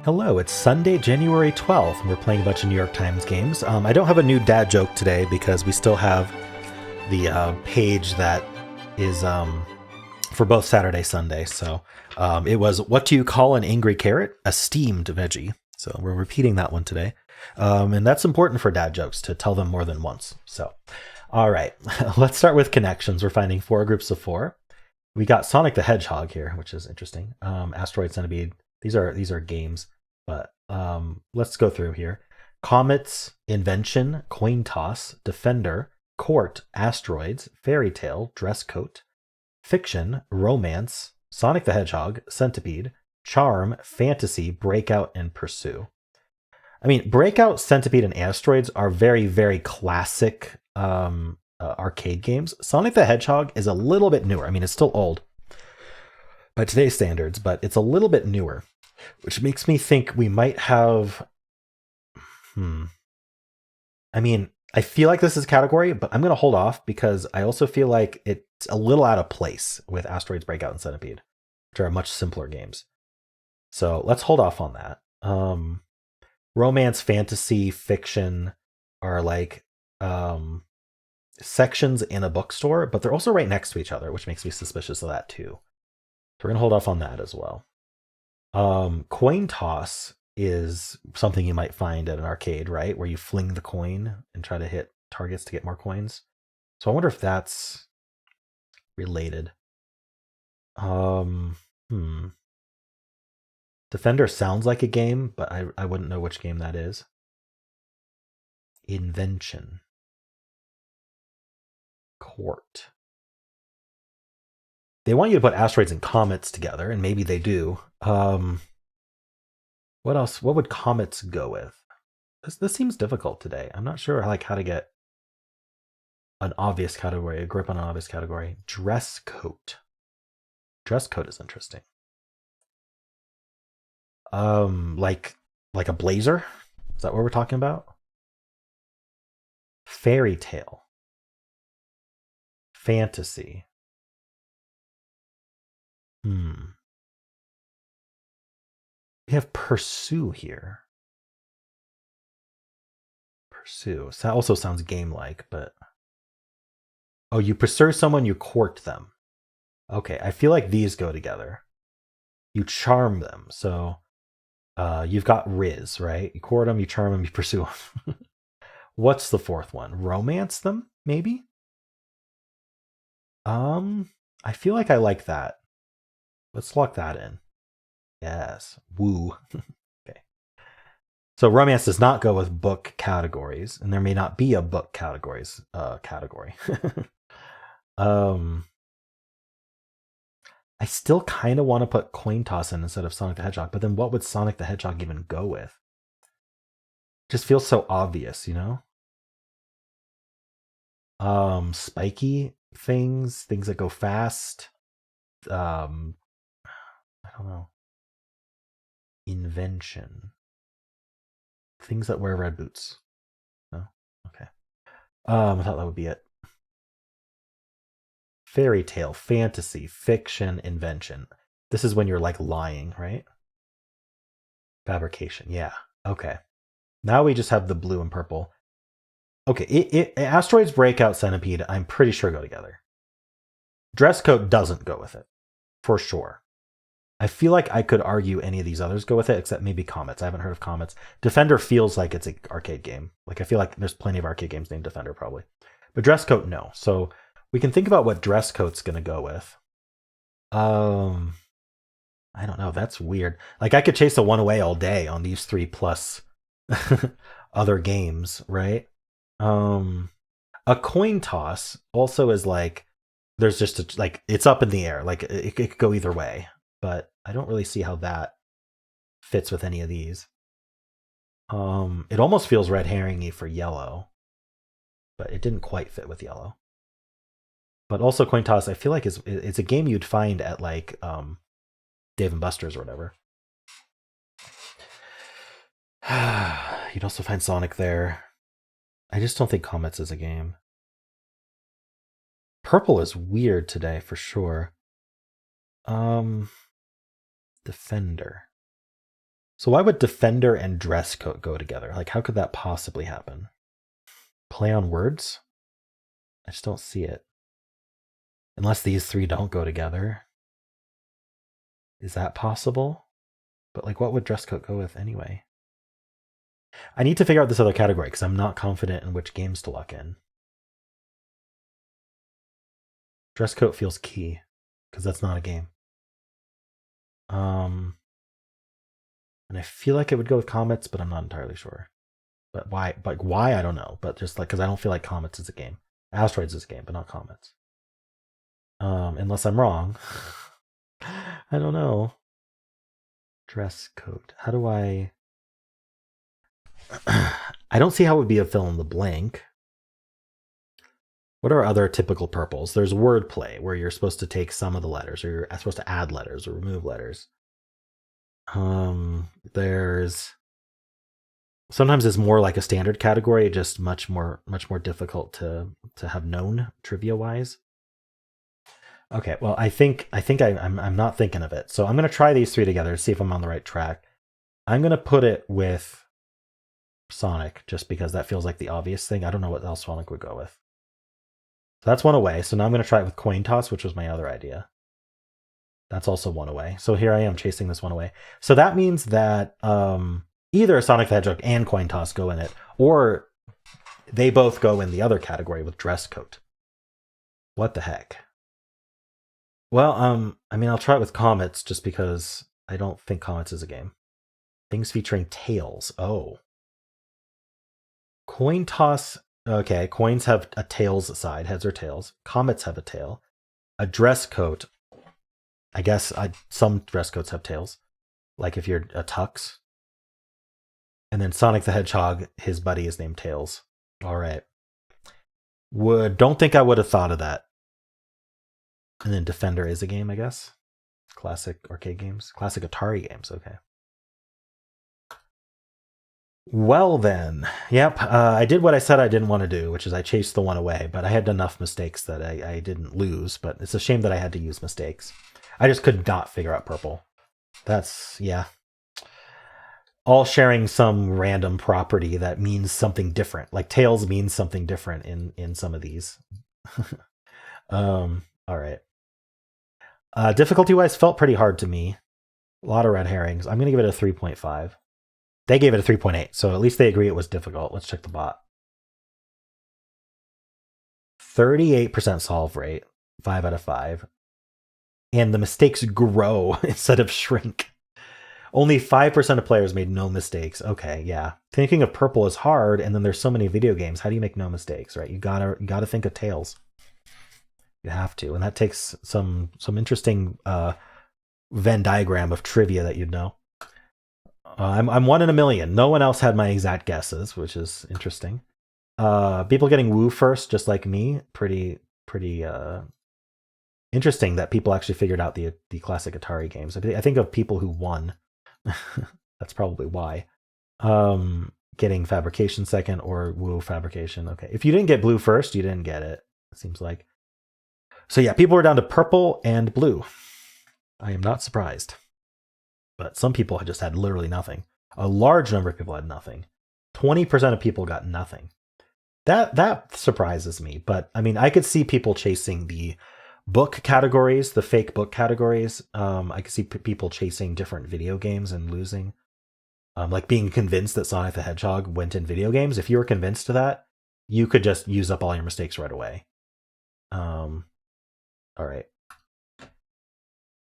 Hello, it's Sunday, January 12th, and we're playing a bunch of New York Times games. I don't have a new dad joke today because we still have the page that is for both Saturday, Sunday. So it was, what do you call an angry carrot? A steamed veggie. So we're repeating that one today. And that's important for dad jokes, to tell them more than once. So, all right, let's start with connections. We're finding 4 groups of 4. We got Sonic the Hedgehog here, which is interesting. Asteroid Centipede. These are games, but let's go through here. Comets, Invention, Coin Toss, Defender, Court, Asteroids, Fairy Tale, Dress Coat, Fiction, Romance, Sonic the Hedgehog, Centipede, Charm, Fantasy, Breakout, and Pursue. I mean, Breakout, Centipede, and Asteroids are very, very classic arcade games. Sonic the Hedgehog is a little bit newer. I mean, it's still old by today's standards, but it's a little bit newer, which makes me think we might have. I mean, I feel like this is category, but I'm going to hold off because I also feel like it's a little out of place with Asteroids, Breakout, and Centipede, which are much simpler games. So let's hold off on that. Romance, fantasy, fiction are like sections in a bookstore, but they're also right next to each other, which makes me suspicious of that too. So we're gonna hold off on that as well. Coin toss is something you might find at an arcade, right? Where you fling the coin and try to hit targets to get more coins. So I wonder if that's related. Defender sounds like a game, but I wouldn't know which game that is. Invention. Court. They want you to put asteroids and comets together, and maybe they do. What else? What would comets go with? This seems difficult today. I'm not sure how to get an obvious category, a grip on an obvious category. Dress coat. Dress coat is interesting. Like a blazer? Is that what we're talking about? Fairy tale. Fantasy. We have pursue here. Pursue. So that also sounds game-like, but oh, you pursue someone, you court them. Okay, I feel like these go together. You charm them. So you've got Riz, right? You court them, you charm them, you pursue them. What's the fourth one? Romance them, maybe? I feel like I like that. Let's lock that in. Yes. Woo. Okay. So romance does not go with book categories, and there may not be a book categories category. I still kind of want to put coin toss in instead of Sonic the Hedgehog, but then what would Sonic the Hedgehog even go with? Just feels so obvious, you know? Spiky things that go fast. I don't know. Invention. Things that wear red boots. No? Okay. I thought that would be it. Fairy tale, fantasy, fiction, invention. This is when you're like lying, right? Fabrication. Yeah. Okay. Now we just have the blue and purple. Okay. Asteroids, Breakout, Centipede, I'm pretty sure go together. Dress coat doesn't go with it, for sure. I feel like I could argue any of these others go with it, except maybe Comets. I haven't heard of Comets. Defender feels like it's an arcade game. Like I feel like there's plenty of arcade games named Defender, probably. But Dress Coat, no. So we can think about what Dress Coat's going to go with. I don't know. That's weird. Like I could chase a one away all day on these 3 plus other games, right? A coin toss also is like there's just like it's up in the air. Like it could go either way, but I don't really see how that fits with any of these. It almost feels red herring-y for yellow, but it didn't quite fit with yellow. But also coin toss, I feel like it's a game you'd find at like Dave and Buster's or whatever. You'd also find Sonic there. I just don't think Comets is a game. Purple is weird today for sure. Defender. So why would defender and dress coat go together? Like, how could that possibly happen? Play on words? I just don't see it. Unless these three don't go together. Is that possible? But like, what would dress coat go with anyway? I need to figure out this other category because I'm not confident in which games to lock in. Dress coat feels key because that's not a game. And I feel like it would go with comets, but I'm not entirely sure. But why? Like why? I don't know. But just like because I don't feel like comets is a game. Asteroids is a game, but not comets. Unless I'm wrong. I don't know. Dress coat. How do I? I don't see how it would be a fill in the blank. What are other typical purples? There's wordplay, where you're supposed to take some of the letters, or you're supposed to add letters or remove letters. There's sometimes it's more like a standard category, just much more difficult to have known trivia wise. Okay, well, I think I'm not thinking of it, so I'm gonna try these three together to see if I'm on the right track. I'm gonna put it with Sonic just because that feels like the obvious thing. I don't know what else Sonic would go with. So that's one away. So now I'm gonna try it with coin toss, which was my other idea. That's also one away. So here I am chasing this one away. So that means that either Sonic the Hedgehog and coin toss go in it, or they both go in the other category with dress coat. What the heck? Well, I mean, I'll try it with comets just because I don't think comets is a game. Things featuring tails. Oh. Coin toss. Okay, coins have a tails side, heads or tails. Comets have a tail. A dress coat. I guess some dress coats have tails, like if you're a tux. And then Sonic the Hedgehog, his buddy is named Tails. All right. Don't think I would have thought of that. And then Defender is a game, I guess. Classic arcade games. Classic Atari games, okay. Well then, yep, I did what I said I didn't want to do, which is I chased the one away, but I had enough mistakes that I didn't lose, but it's a shame that I had to use mistakes. I just could not figure out purple. That's, yeah. All sharing some random property that means something different. Like tails means something different in some of these. All right. Difficulty-wise, felt pretty hard to me. A lot of red herrings. I'm going to give it a 3.5. They gave it a 3.8, so at least they agree it was difficult. Let's check the bot. 38% solve rate, 5 out of 5. And the mistakes grow instead of shrink. Only 5% of players made no mistakes. Okay, yeah. Thinking of purple is hard, and then there's so many video games. How do you make no mistakes, right? You gotta think of tails. You have to, and that takes some interesting Venn diagram of trivia that you'd know. I'm 1 in a million. No one else had my exact guesses, which is interesting. People getting woo first, just like me. Pretty interesting that people actually figured out the classic Atari games. I think of people who won. That's probably why. Getting fabrication second or woo fabrication. Okay, if you didn't get blue first, you didn't get it. It seems like. So yeah, people were down to purple and blue. I am not surprised. But some people just had literally nothing. A large number of people had nothing. 20% of people got nothing. That surprises me. But I mean, I could see people chasing the book categories, the fake book categories. I could see people chasing different video games and losing. Like being convinced that Sonic the Hedgehog went in video games. If you were convinced of that, you could just use up all your mistakes right away. All right.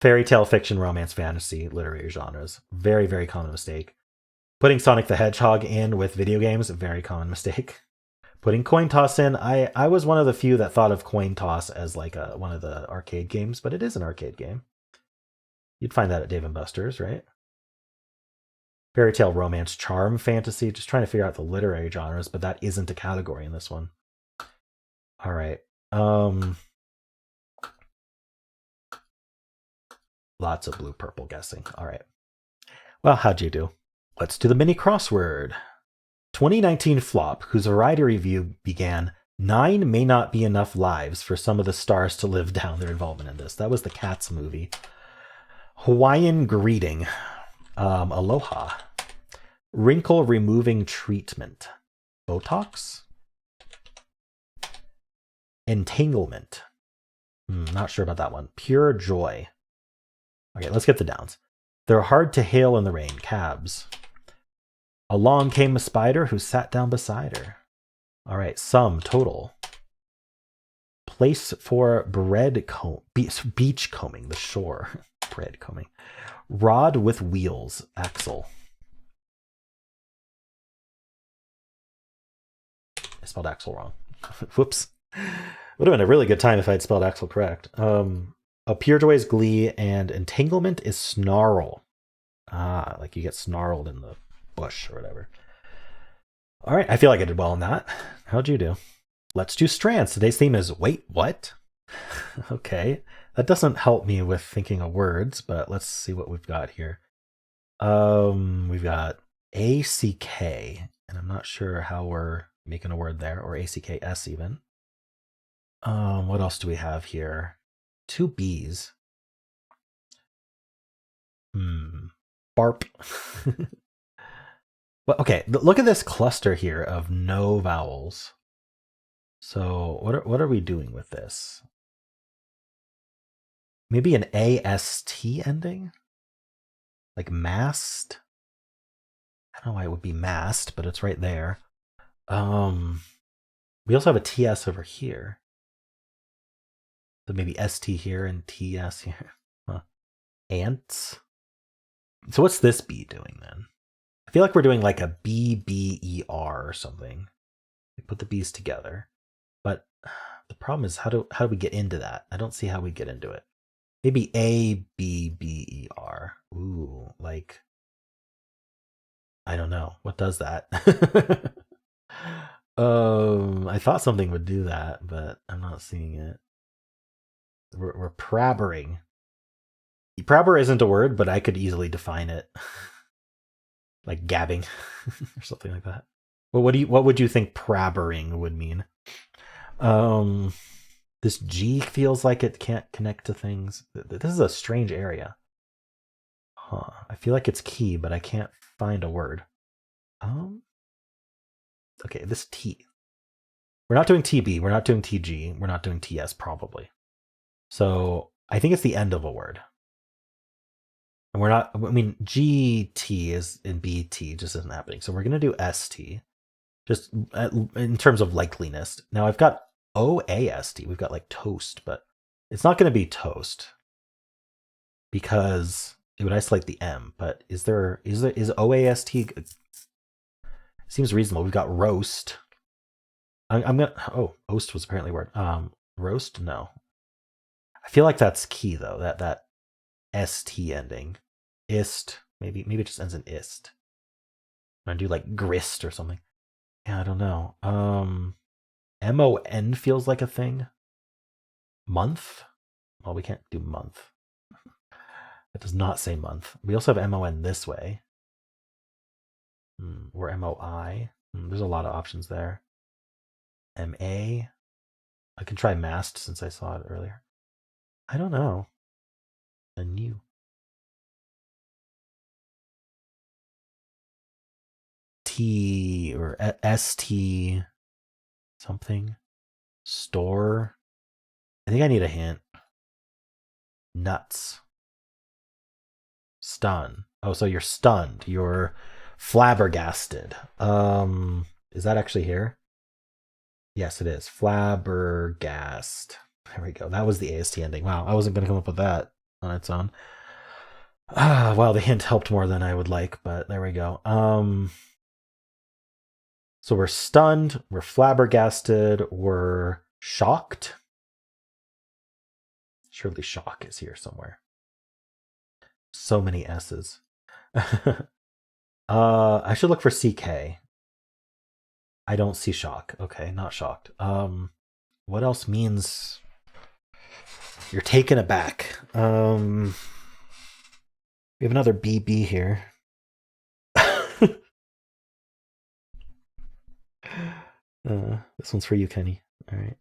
Fairy tale, fiction, romance, fantasy, literary genres. Very, very common mistake. Putting Sonic the Hedgehog in with video games, a very common mistake. Putting coin toss in, I was one of the few that thought of coin toss as like one of the arcade games, but it is an arcade game. You'd find that at Dave & Buster's, right? Fairy tale, romance, charm, fantasy. Just trying to figure out the literary genres, but that isn't a category in this one. All right. Lots of blue-purple guessing. All right. Well, how'd you do? Let's do the mini crossword. 2019 flop, whose variety review began, 9 may not be enough lives for some of the stars to live down their involvement in this. That was the Cats movie. Hawaiian greeting. Aloha. Wrinkle removing treatment. Botox? Entanglement. Not sure about that one. Pure joy. Okay, let's get the downs. They're hard to hail in the rain. Cabs. Along came a spider who sat down beside her. All right, sum total. Place for beach combing, the shore. Bread combing. Rod with wheels, axle. I spelled axle wrong. Whoops. Would have been a really good time if I'd spelled axle correct. A pure joy is glee, and entanglement is snarl. Like you get snarled in the bush or whatever. All right, I feel like I did well on that. How'd you do? Let's do strands. Today's theme is wait, what? Okay, that doesn't help me with thinking of words, but let's see what we've got here. We've got ACK, and I'm not sure how we're making a word there, or ACKS even. What else do we have here? 2 B's. Barp. Well, okay, look at this cluster here of no vowels. So what are we doing with this? Maybe an AST ending? Like mast? I don't know why it would be mast, but it's right there. We also have a TS over here. So maybe ST here and TS here. Huh. Ants. So what's this B doing then? I feel like we're doing like a BBER or something. We put the B's together. But the problem is how do we get into that? I don't see how we get into it. Maybe ABBER. Ooh, like I don't know. What does that? I thought something would do that, but I'm not seeing it. We're prabbering. Prabber isn't a word, but I could easily define it. Like gabbing or something like that. Well, what would you think prabbering would mean? This G feels like it can't connect to things. This is a strange area. Huh. I feel like it's key, but I can't find a word. Okay, this T. We're not doing TB, we're not doing TG, we're not doing TS probably. So I think it's the end of a word. And we're not, I mean, GT is in BT just isn't happening. So we're going to do ST, just in terms of likeliness. Now I've got OAST. We've got like toast, but it's not going to be toast because it would isolate the M. But is OAST? Seems reasonable. We've got roast. I'm gonna. Oh, oast was apparently a word. Roast? No. I feel like that's key though. That ST ending. Ist. Maybe it just ends in ist. I'm gonna do like grist or something. Yeah, I don't know. MON feels like a thing. Month? Well, we can't do month. It does not say month. We also have MON this way. Or MOI. There's a lot of options there. MA. I can try mast since I saw it earlier. I don't know. A new. T or ST something. Store. I think I need a hint. Nuts. Stun. Oh, so you're stunned. You're flabbergasted. Is that actually here? Yes, it is. Flabbergast. There we go. That was the AST ending. Wow, I wasn't going to come up with that on its own. Wow, the hint helped more than I would like, but there we go. So we're stunned, we're flabbergasted, we're shocked. Surely shock is here somewhere. So many S's. I should look for CK. I don't see shock. Okay, not shocked. What else means you're taken aback? We have another BB here. This one's for you, Kenny. All right.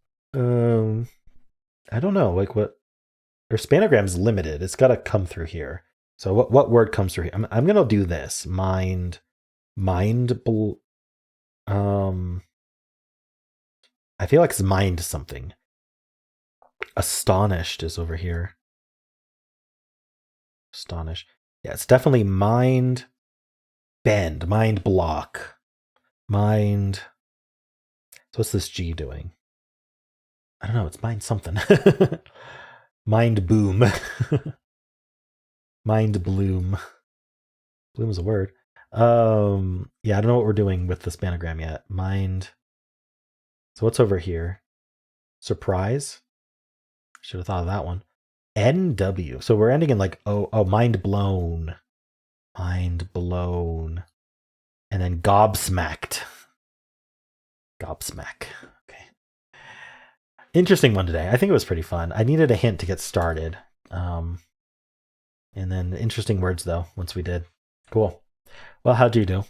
I don't know. Like what? Their spanogram's limited. It's got to come through here. So what word comes through here? I'm gonna do this. Um, I feel like it's mind something. Astonished is over here. Astonished. Yeah, it's definitely mind bend, mind block, mind. So what's this G doing? I don't know. It's mind something. Mind boom. Mind bloom. Bloom is a word. Yeah, I don't know what we're doing with this banagram yet. Mind. So what's over here? Surprise. Should have thought of that one. NW. So we're ending in like mind blown. Mind blown. And then gobsmacked. Gobsmack. Okay. Interesting one today. I think it was pretty fun. I needed a hint to get started. And then interesting words though, once we did. Cool. Well, how'd you do?